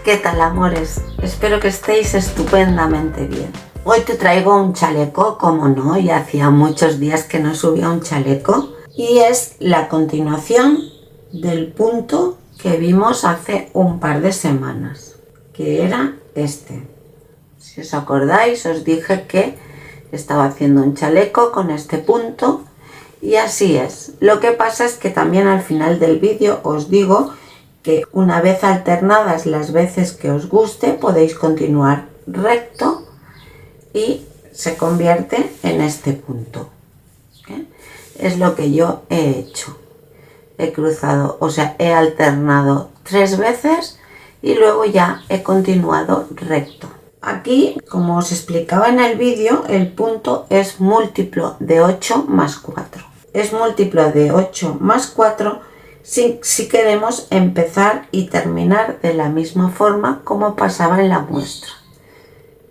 ¿Qué tal, amores? Espero que estéis estupendamente bien. Hoy te traigo un chaleco, como no, ya hacía muchos días que no subía un chaleco, y es la continuación del punto que vimos hace un par de semanas, que era este. Si os acordáis, os dije que estaba haciendo un chaleco con este punto, y así es. Lo que pasa es que también al final del vídeo os digo que una vez alternadas las veces que os guste, podéis continuar recto y se convierte en este punto. Es lo que yo he hecho. He cruzado, o sea, he alternado 3 veces y luego ya he continuado recto. Aquí, como os explicaba en el vídeo, el punto es múltiplo de 8 más 4. Es múltiplo de 8 más 4 si queremos empezar y terminar de la misma forma como pasaba en la muestra.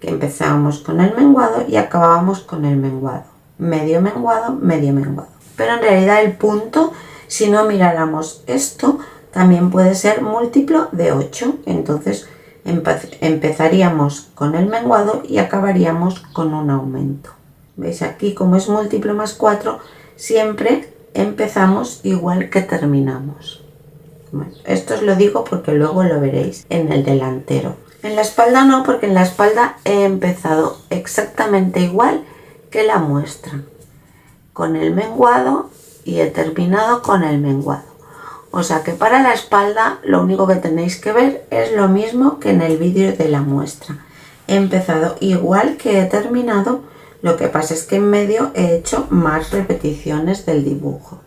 Que empezábamos con el menguado y acabábamos con el menguado. Medio menguado, medio menguado. Pero en realidad el punto, si no miráramos esto, también puede ser múltiplo de 8. Entonces empezaríamos con el menguado y acabaríamos con un aumento. ¿Veis? Aquí, como es múltiplo más 4, siempre empezamos igual que terminamos. Bueno, esto os lo digo porque luego lo veréis en el delantero. En la espalda no, porque en la espalda he empezado exactamente igual que la muestra, con el menguado, y he terminado con el menguado. O sea que para la espalda lo único que tenéis que ver es lo mismo que en el vídeo de la muestra. He empezado igual que he terminado, lo que pasa es que en medio he hecho más repeticiones del dibujo.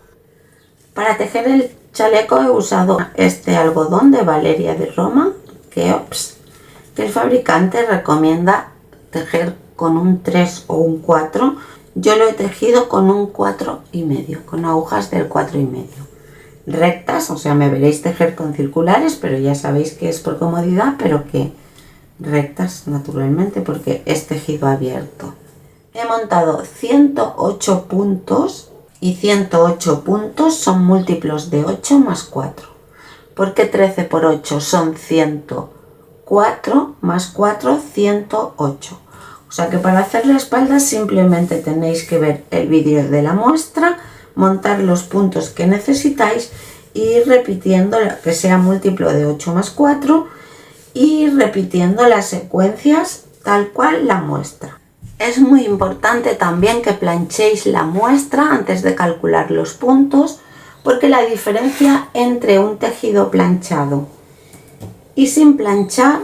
Para tejer el chaleco he usado este algodón de Valeria de Roma, que el fabricante recomienda tejer con un 3 o un 4. Yo lo he tejido con un 4,5, con agujas del 4,5. Rectas, o sea, me veréis tejer con circulares, pero ya sabéis que es por comodidad, pero que rectas naturalmente porque es tejido abierto. He montado 108 puntos y 108 puntos son múltiplos de 8 más 4. Porque 13 por 8 son 104 más 4, 108. O sea que para hacer la espalda simplemente tenéis que ver el vídeo de la muestra, montar los puntos que necesitáis y ir repitiendo que sea múltiplo de 8 más 4 y repitiendo las secuencias tal cual la muestra. Es muy importante también que planchéis la muestra antes de calcular los puntos, porque la diferencia entre un tejido planchado y sin planchar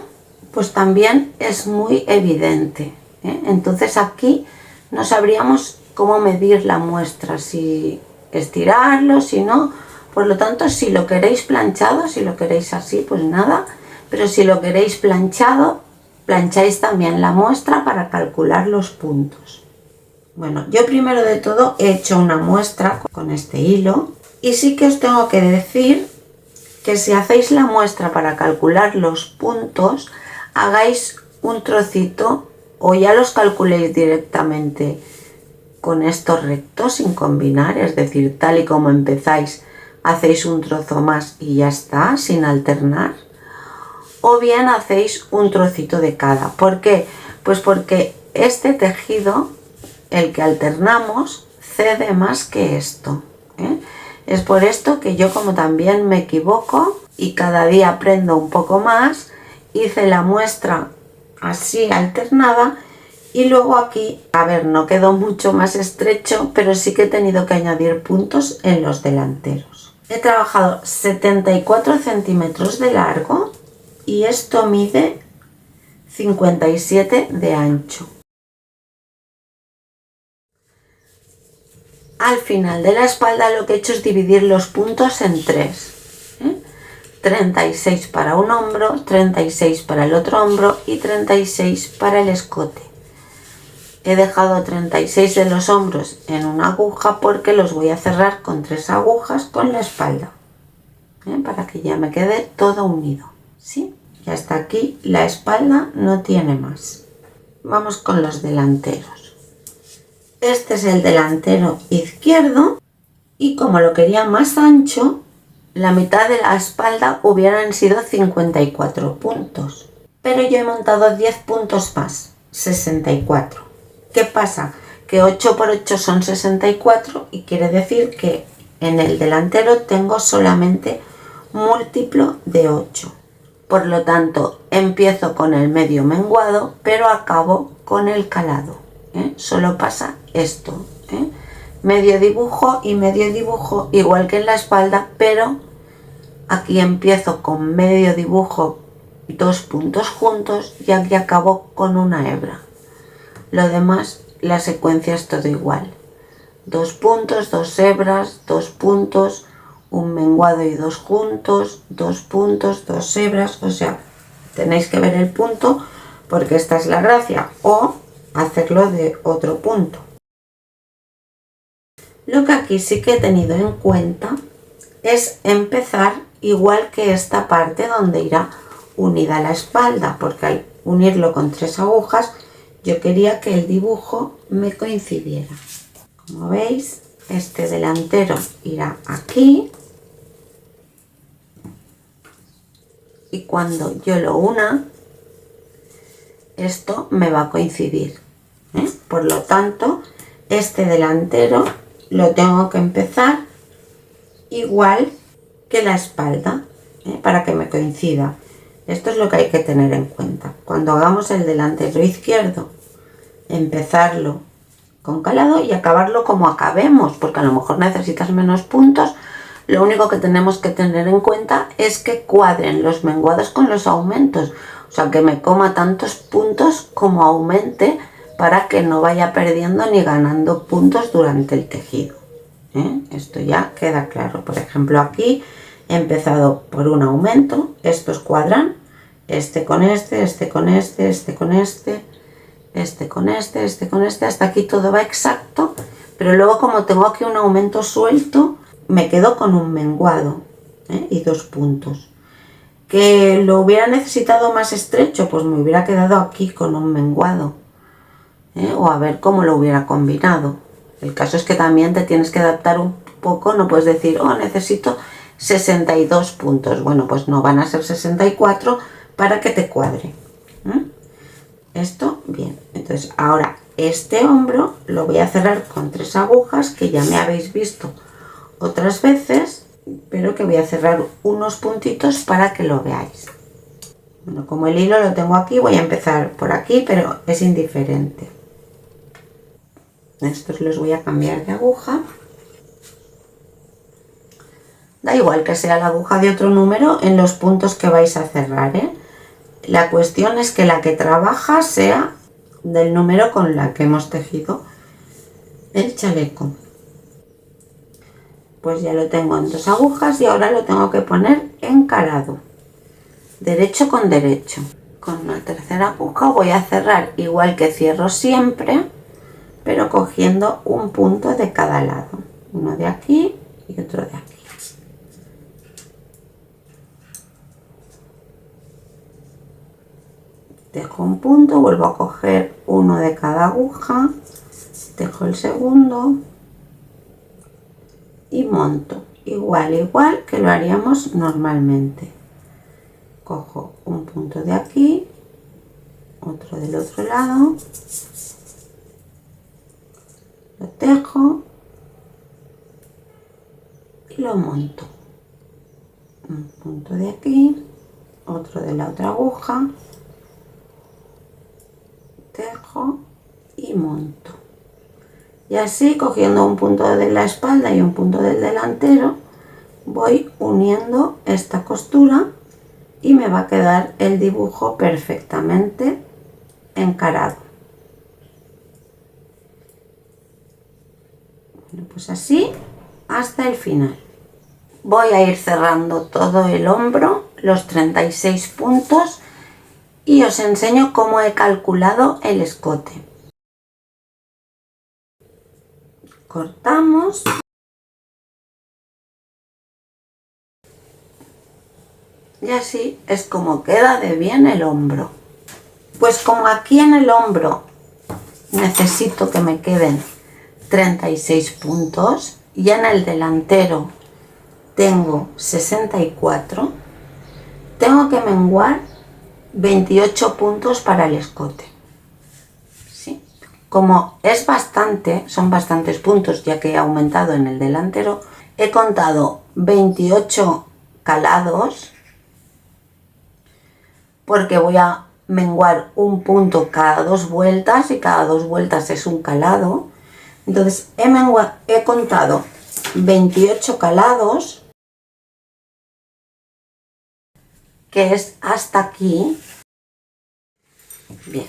pues también es muy evidente, ¿eh? Entonces aquí no sabríamos cómo medir la muestra, si estirarlo, si no. Por lo tanto, si lo queréis planchado, si lo queréis así, pues nada, pero si lo queréis planchado, plancháis también la muestra para calcular los puntos. Bueno, yo primero de todo he hecho una muestra con este hilo, y sí que os tengo que decir que si hacéis la muestra para calcular los puntos, hagáis un trocito o ya los calculéis directamente con estos rectos sin combinar, es decir, tal y como empezáis, hacéis un trozo más y ya está, sin alternar. O bien hacéis un trocito de cada. ¿Por qué? Pues porque este tejido, el que alternamos, cede más que esto, ¿eh? Es por esto que yo, como también me equivoco y cada día aprendo un poco más, hice la muestra así alternada y luego aquí, a ver, no quedó mucho más estrecho, pero sí que he tenido que añadir puntos en los delanteros. He trabajado 74 centímetros de largo y esto mide 57 de ancho. Al final de la espalda lo que he hecho es dividir los puntos en 3. 36 para un hombro, 36 para el otro hombro y 36 para el escote. He dejado 36 de los hombros en una aguja porque los voy a cerrar con 3 agujas con la espalda, para que ya me quede todo unido, ¿sí? Y hasta aquí la espalda no tiene más. Vamos con los delanteros. Este es el delantero izquierdo y como lo quería más ancho, la mitad de la espalda hubieran sido 54 puntos. Pero yo he montado 10 puntos más, 64. ¿Qué pasa? Que 8 por 8 son 64 y quiere decir que en el delantero tengo solamente múltiplo de 8. Por lo tanto, empiezo con el medio menguado, pero acabo con el calado. Solo pasa esto. Medio dibujo y medio dibujo, igual que en la espalda, pero aquí empiezo con medio dibujo, 2 puntos juntos, y aquí acabo con una hebra. Lo demás, la secuencia es todo igual. 2 puntos, 2 hebras, 2 puntos, un menguado y 2 juntos, 2 puntos, 2 hebras. O sea, tenéis que ver el punto porque esta es la gracia, o hacerlo de otro punto. Lo que aquí sí que he tenido en cuenta es empezar igual que esta parte donde irá unida la espalda, porque al unirlo con 3 agujas yo quería que el dibujo me coincidiera. Como veis, este delantero irá aquí y cuando yo lo una, esto me va a coincidir. Por lo tanto, este delantero lo tengo que empezar igual que la espalda, para que me coincida. Esto es lo que hay que tener en cuenta. Cuando hagamos el delantero izquierdo, empezarlo con calado y acabarlo como acabemos, porque a lo mejor necesitas menos puntos. Lo único que tenemos que tener en cuenta es que cuadren los menguados con los aumentos, o sea, que me coma tantos puntos como aumente, para que no vaya perdiendo ni ganando puntos durante el tejido. Esto ya queda claro. Por ejemplo, aquí he empezado por un aumento, estos cuadran, este con este, este con este, este con este, este con este, este con este, hasta aquí todo va exacto, pero luego como tengo aquí un aumento suelto, me quedo con un menguado y 2 puntos. ¿Que lo hubiera necesitado más estrecho? Pues me hubiera quedado aquí con un menguado, o a ver cómo lo hubiera combinado. El caso es que también te tienes que adaptar un poco, no puedes decir, oh, necesito 62 puntos. Bueno, pues no, van a ser 64 para que te cuadre. Esto, bien. Entonces, ahora este hombro lo voy a cerrar con 3 agujas, que ya me habéis visto otras veces, pero que voy a cerrar unos puntitos para que lo veáis. Bueno, como el hilo lo tengo aquí, voy a empezar por aquí, pero es indiferente. Estos los voy a cambiar de aguja. Da igual que sea la aguja de otro número en los puntos que vais a cerrar, La cuestión es que la que trabaja sea del número con la que hemos tejido el chaleco. Pues ya lo tengo en 2 agujas y ahora lo tengo que poner encarado, derecho con derecho. Con la tercera aguja voy a cerrar igual que cierro siempre, pero cogiendo un punto de cada lado, uno de aquí y otro de aquí. Dejo un punto, vuelvo a coger uno de cada aguja, dejo el segundo y monto igual que lo haríamos normalmente. Cojo un punto de aquí, otro del otro lado, lo tejo y lo monto. Un punto de aquí, otro de la otra aguja, tejo y monto. Y así, cogiendo un punto de la espalda y un punto del delantero, voy uniendo esta costura y me va a quedar el dibujo perfectamente encarado. Bueno, pues así hasta el final. Voy a ir cerrando todo el hombro, los 36 puntos, y os enseño cómo he calculado el escote. Cortamos. Y así es como queda de bien el hombro. Pues como aquí en el hombro necesito que me queden 36 puntos y en el delantero tengo 64, tengo que menguar 28 puntos para el escote. ¿Sí? Como son bastantes puntos, ya que he aumentado en el delantero, he contado 28 calados, porque voy a menguar un punto cada 2 vueltas y cada 2 vueltas es un calado. Entonces he contado 28 calados, que es hasta aquí. Bien,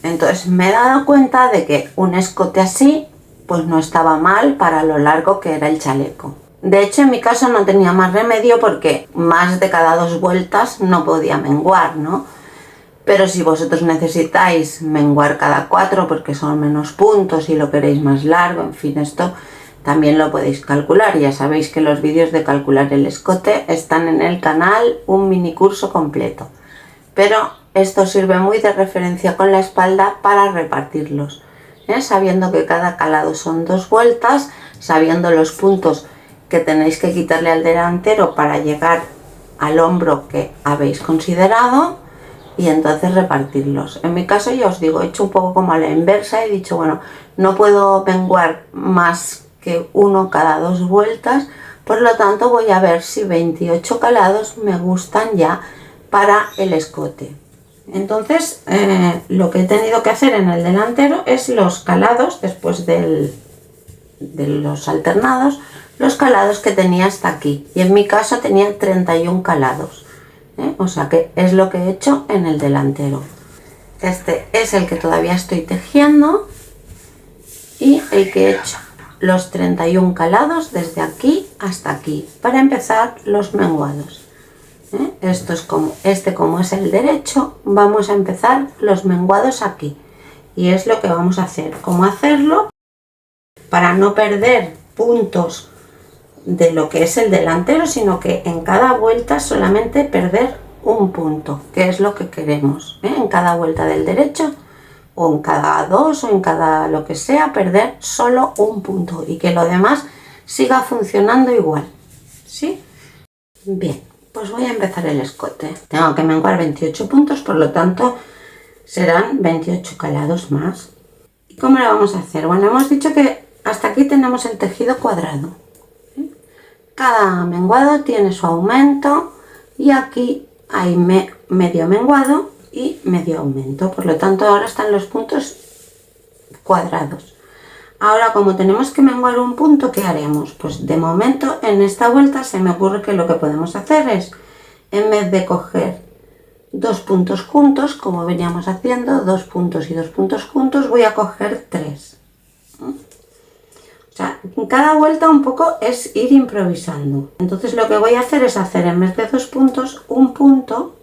entonces me he dado cuenta de que un escote así pues no estaba mal para lo largo que era el chaleco. De hecho, en mi caso no tenía más remedio, porque más de cada 2 vueltas no podía menguar, ¿no? Pero si vosotros necesitáis menguar cada 4 porque son menos puntos y lo queréis más largo, en fin, esto también lo podéis calcular. Ya sabéis que los vídeos de calcular el escote están en el canal, un mini curso completo. Pero esto sirve muy de referencia con la espalda para repartirlos, sabiendo que cada calado son 2 vueltas, sabiendo los puntos que tenéis que quitarle al delantero para llegar al hombro que habéis considerado, y entonces repartirlos. En mi caso, ya os digo, he hecho un poco como a la inversa, he dicho, bueno, no puedo menguar más que uno cada 2 vueltas, por lo tanto voy a ver si 28 calados me gustan ya para el escote. Entonces lo que he tenido que hacer en el delantero es los calados, después de los alternados, los calados que tenía hasta aquí, y en mi caso tenía 31 calados. O sea que es lo que he hecho en el delantero. Este es el que todavía estoy tejiendo y el que he hecho los 31 calados desde aquí hasta aquí para empezar los menguados. Esto es como es el derecho, vamos a empezar los menguados aquí, y es lo que vamos a hacer. ¿Cómo hacerlo? Para no perder puntos de lo que es el delantero, sino que en cada vuelta solamente perder un punto, que es lo que queremos, en cada vuelta del derecho, o en cada 2, o en cada lo que sea, perder solo un punto y que lo demás siga funcionando igual. ¿Sí? Bien, pues voy a empezar el escote. Tengo que menguar 28 puntos, por lo tanto serán 28 calados más. ¿Y cómo lo vamos a hacer? Bueno, hemos dicho que hasta aquí tenemos el tejido cuadrado. Cada menguado tiene su aumento y aquí hay medio menguado y medio aumento, por lo tanto ahora están los puntos cuadrados. Ahora, como tenemos que menguar un punto, ¿qué haremos? Pues de momento en esta vuelta se me ocurre que lo que podemos hacer es, en vez de coger 2 puntos juntos, como veníamos haciendo, 2 puntos y 2 puntos juntos, voy a coger 3. O sea, en cada vuelta un poco es ir improvisando. Entonces lo que voy a hacer es hacer, en vez de 2 puntos, 1 punto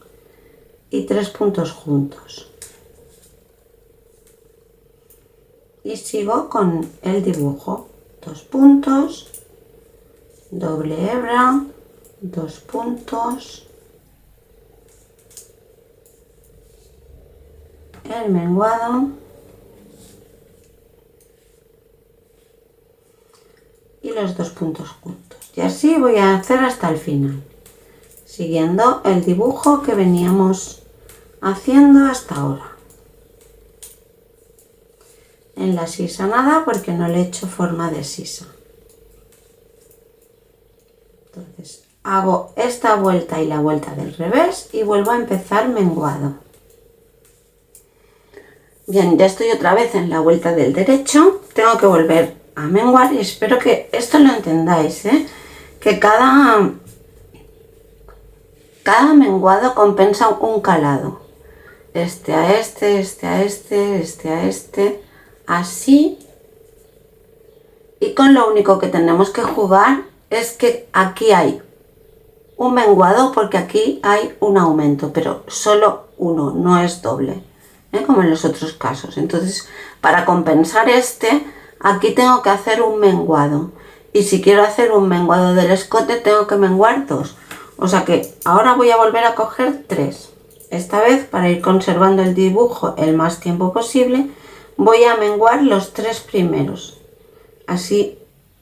y 3 puntos juntos. Y sigo con el dibujo. 2 puntos, doble hebra, 2 puntos, el menguado y los 2 puntos juntos. Y así voy a hacer hasta el final, siguiendo el dibujo que veníamos haciendo hasta ahora. En la sisa nada, porque no le he hecho forma de sisa. Entonces hago esta vuelta y la vuelta del revés y vuelvo a empezar menguado. Bien, ya estoy otra vez en la vuelta del derecho. Tengo que volver a menguar y espero que esto lo entendáis, que cada menguado compensa un calado. Este a este, este a este, este a este, así. Y con lo único que tenemos que jugar es que aquí hay un menguado, porque aquí hay un aumento, pero solo uno, no es doble, como en los otros casos. Entonces, para compensar aquí tengo que hacer un menguado, y si quiero hacer un menguado del escote tengo que menguar 2. O sea que ahora voy a volver a coger 3. Esta vez, para ir conservando el dibujo el más tiempo posible, voy a menguar los 3 primeros. Así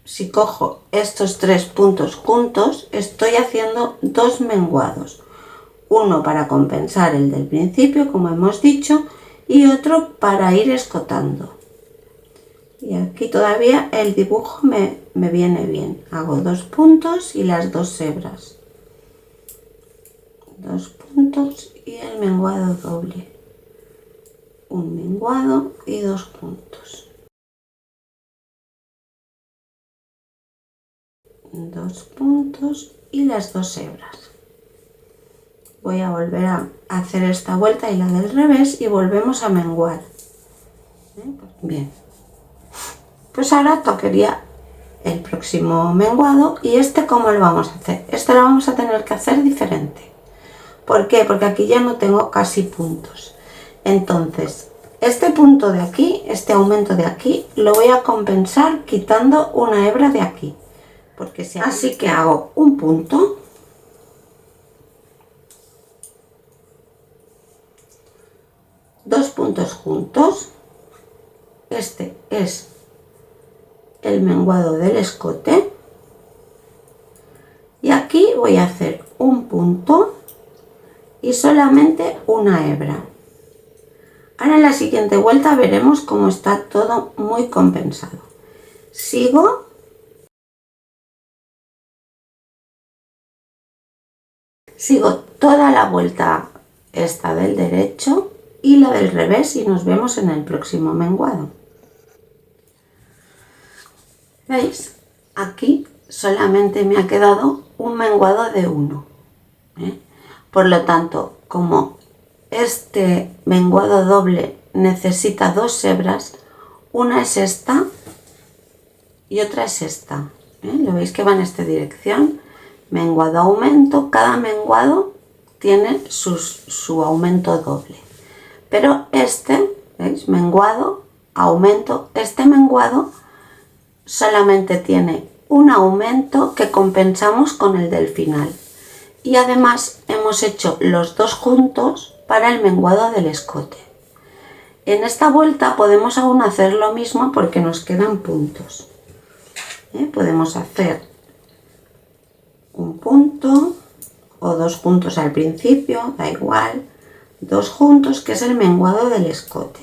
si cojo estos 3 puntos juntos, estoy haciendo 2 menguados. Uno para compensar el del principio, como hemos dicho, y otro para ir escotando. Y aquí todavía el dibujo me viene bien. Hago 2 puntos y las 2 hebras. 2 puntos y el menguado doble. Un menguado y 2 puntos. 2 puntos y las 2 hebras. Voy a volver a hacer esta vuelta y la del revés y volvemos a menguar. Bien. Pues ahora tocaría el próximo menguado. ¿Y este cómo lo vamos a hacer? Este lo vamos a tener que hacer diferente. ¿Por qué? Porque aquí ya no tengo casi puntos. Entonces, este punto de aquí, este aumento de aquí, lo voy a compensar quitando una hebra de aquí. Porque si así que hago un punto, dos puntos juntos. Este es el menguado del escote. Y aquí voy a hacer un punto y solamente una hebra. Ahora en la siguiente vuelta veremos cómo está todo muy compensado. Sigo toda la vuelta esta del derecho y la del revés y nos vemos en el próximo menguado. ¿Veis? Aquí solamente me ha quedado un menguado de 1. Por lo tanto, como este menguado doble necesita 2 hebras, una es esta y otra es esta. ¿Lo veis que va en esta dirección? Menguado, aumento. Cada menguado tiene su aumento doble. Pero este, ¿veis? Menguado, aumento. Este menguado solamente tiene un aumento que compensamos con el del final. Y además hemos hecho los dos juntos para el menguado del escote. En esta vuelta podemos aún hacer lo mismo porque nos quedan puntos. Podemos hacer un punto o 2 puntos al principio, da igual, 2 juntos, que es el menguado del escote.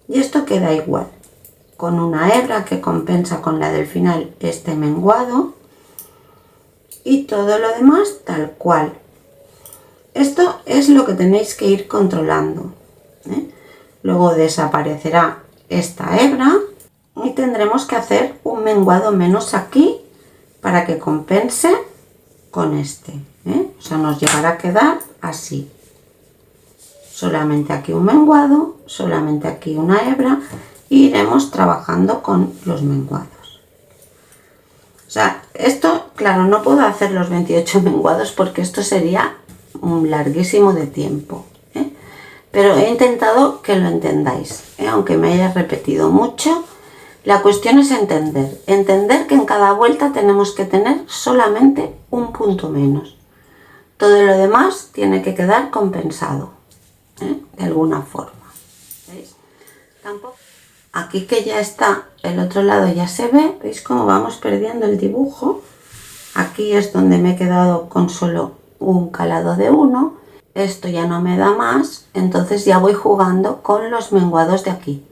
Y esto queda igual, con una hebra que compensa con la del final este menguado y todo lo demás tal cual. Esto es lo que tenéis que ir controlando. Luego desaparecerá esta hebra y tendremos que hacer un menguado menos aquí para que compense con este. O sea, nos llegará a quedar así. Solamente aquí un menguado, solamente aquí una hebra y iremos trabajando con los menguados. O sea, esto, claro, no puedo hacer los 28 menguados porque esto sería larguísimo de tiempo. Pero he intentado que lo entendáis, aunque me haya repetido mucho. La cuestión es entender que en cada vuelta tenemos que tener solamente un punto menos. Todo lo demás tiene que quedar compensado, de alguna forma. ¿Veis? Tampoco. Aquí que ya está, el otro lado ya se ve, ¿veis cómo vamos perdiendo el dibujo? Aquí es donde me he quedado con solo un calado de 1. Esto ya no me da más, entonces ya voy jugando con los menguados de aquí.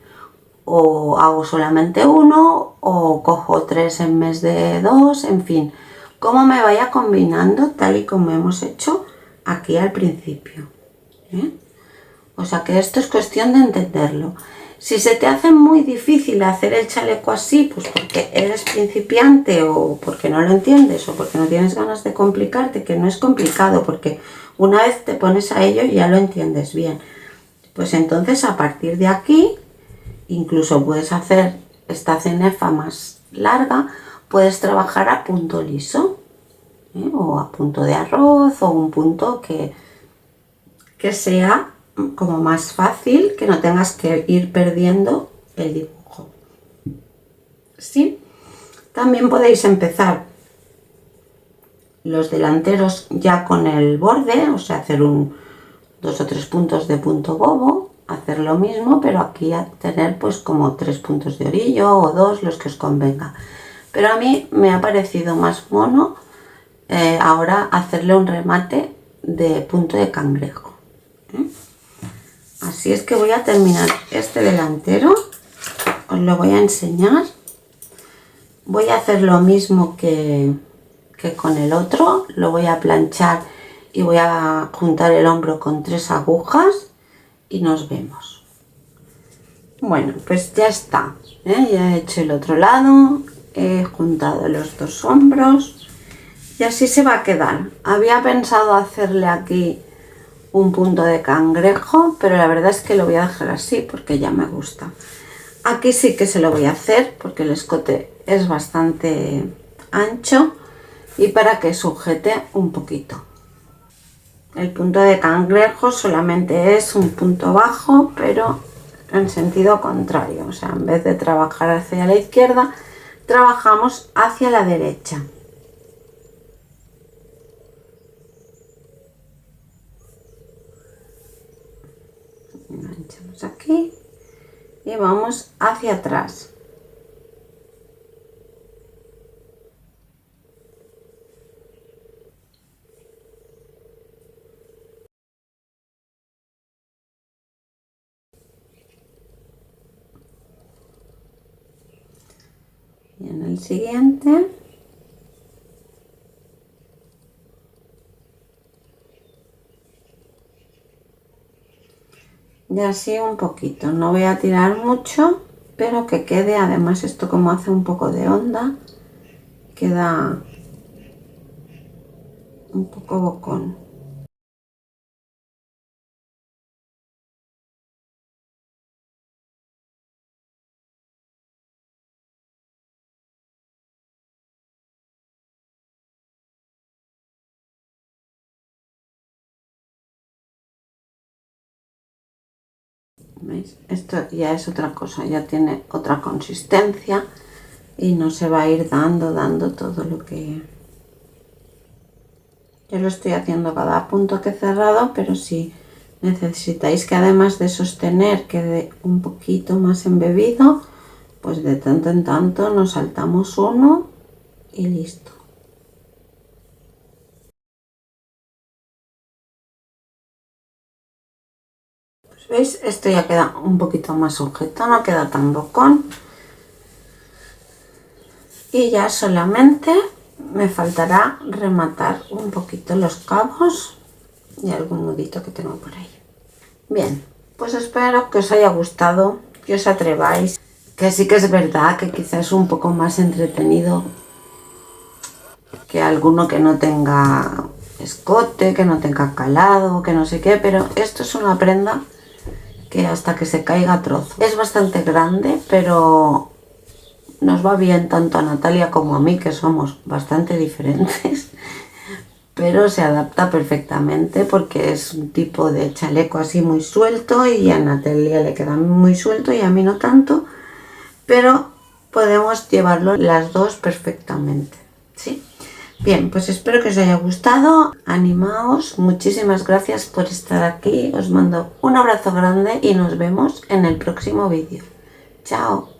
O hago solamente 1 o cojo 3 en vez de 2, en fin, como me vaya combinando tal y como hemos hecho aquí al principio. O sea que esto es cuestión de entenderlo. Si se te hace muy difícil hacer el chaleco así, pues porque eres principiante o porque no lo entiendes o porque no tienes ganas de complicarte, que no es complicado porque una vez te pones a ello ya lo entiendes bien. Pues entonces a partir de aquí, incluso puedes hacer esta cenefa más larga, puedes trabajar a punto liso, o a punto de arroz o un punto que sea como más fácil, que no tengas que ir perdiendo el dibujo. ¿Sí? También podéis empezar los delanteros ya con el borde, o sea, hacer 2 o 3 puntos de punto bobo, hacer lo mismo, pero aquí a tener pues como 3 puntos de orillo o 2, los que os convenga. pero a mí me ha parecido más mono ahora hacerle un remate de punto de cangrejo. Así es que voy a terminar este delantero, os lo voy a enseñar. Voy a hacer lo mismo que con el otro, lo voy a planchar y voy a juntar el hombro con 3 agujas y nos vemos. Bueno, pues ya está, ya he hecho el otro lado, he juntado los 2 hombros y así se va a quedar. Había pensado hacerle aquí un punto de cangrejo, pero la verdad es que lo voy a dejar así porque ya me gusta. Aquí sí que se lo voy a hacer porque el escote es bastante ancho y para que sujete un poquito. El punto de cangrejo solamente es un punto bajo, pero en sentido contrario, o sea, en vez de trabajar hacia la izquierda, trabajamos hacia la derecha. Enganchamos aquí y vamos hacia atrás. Y en el siguiente y así un poquito, no voy a tirar mucho, pero que quede, además esto como hace un poco de onda, queda un poco bocón. ¿Veis? Esto ya es otra cosa, ya tiene otra consistencia y no se va a ir dando todo lo que... Yo lo estoy haciendo cada punto que he cerrado, pero si necesitáis que además de sostener quede un poquito más embebido, pues de tanto en tanto nos saltamos uno y listo. ¿Veis? Esto ya queda un poquito más sujeto, no queda tan bocón. Y ya solamente me faltará rematar un poquito los cabos y algún nudito que tengo por ahí. Bien, pues espero que os haya gustado, que os atreváis, que sí que es verdad que quizás es un poco más entretenido que alguno que no tenga escote, que no tenga calado, que no sé qué, pero esto es una prenda que hasta que se caiga a trozo. Es bastante grande, pero nos va bien tanto a Natalia como a mí, que somos bastante diferentes, pero se adapta perfectamente porque es un tipo de chaleco así muy suelto y a Natalia le queda muy suelto y a mí no tanto, pero podemos llevarlo las dos perfectamente, ¿sí? Bien, pues espero que os haya gustado, animaos, muchísimas gracias por estar aquí, os mando un abrazo grande y nos vemos en el próximo vídeo. Chao.